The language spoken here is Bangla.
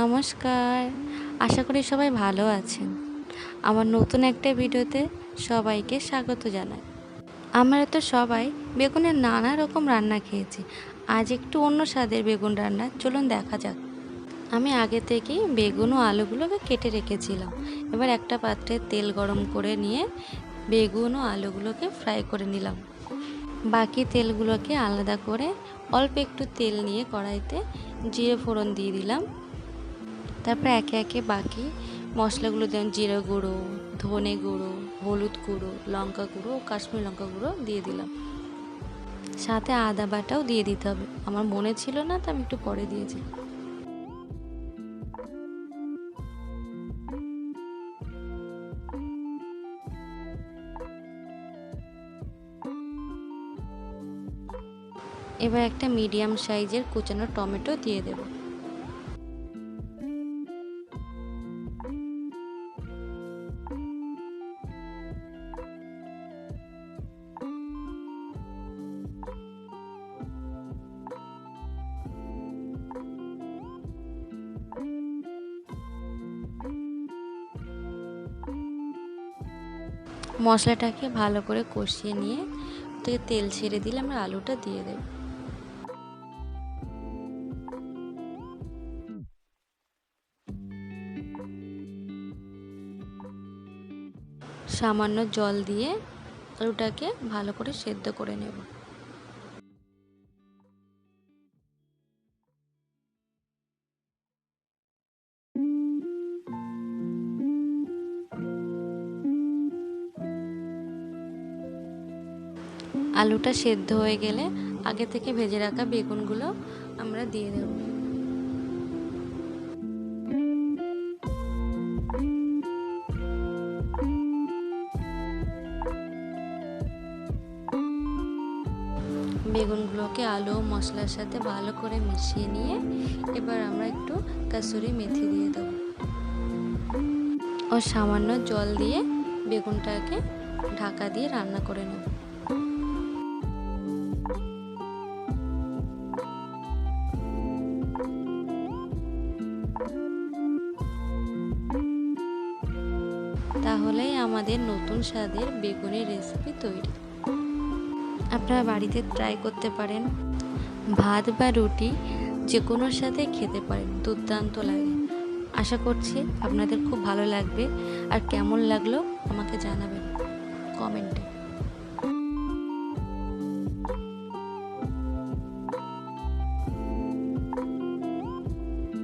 নমস্কার। আশা করি সবাই ভালো আছেন। আমার নতুন একটা ভিডিওতে সবাইকে স্বাগত জানাই। আমরা তো সবাই বেগুনের নানা রকম রান্না খেয়েছি। আজ একটু অন্য স্বাদের বেগুন রান্না, চলুন দেখা যাক। আমি আগে থেকেই বেগুন ও আলুগুলোকে কেটে রেখেছিলাম। এবার একটা পাত্রে তেল গরম করে নিয়ে বেগুন ও আলুগুলোকে ফ্রাই করে নিলাম। বাকি তেলগুলোকে আলাদা করে অল্প একটু তেল নিয়ে কড়াইতে জিরে ফোড়ন দিয়ে দিলাম। তারপর একে একে বাকি মশলাগুলো যেমন জিরে গুঁড়ো, ধনে গুঁড়ো, হলুদ গুঁড়ো, লঙ্কা গুঁড়ো ও কাশ্মীরি লঙ্কা গুঁড়ো দিয়ে দিলাম। সাথে আদা বাটাও দিয়ে দিতে হবে, আমার মনে ছিল না তো আমি একটু পরে দিয়েছি। এবার একটা মিডিয়াম সাইজের কুচানো টমেটো দিয়ে দেব। মশলাটাকে ভালো করে কষিয়ে নিয়ে থেকে তেল ছেড়ে দিলে আমরা আলুটা দিয়ে দেব। সামান্য জল দিয়ে আলুটাকে ভালো করে সেদ্ধ করে নেব। আলুটা সেদ্ধ হয়ে গেলে আগে থেকে ভেজে রাখা বেগুনগুলো আমরা দিয়ে দেব। বেগুনগুলোকে আলু ও মশলার সাথে ভালো করে মিশিয়ে নিয়ে এবার আমরা একটু কাসুরি মেথি দিয়ে দেব ও সামান্য জল দিয়ে বেগুনটাকে ঢাকা দিয়ে রান্না করে নেব। তাহলেই আমাদের নতুন স্বাদের বেগুনের রেসিপি তৈরি। আপনারা বাড়িতে ট্রাই করতে পারেন। ভাত বা রুটি যে কোনোর সাথে খেতে পারেন, দুর্দান্ত লাগে। আশা করছি আপনাদের খুব ভালো লাগবে। আর কেমন লাগলো আমাকে জানাবেন কমেন্টে।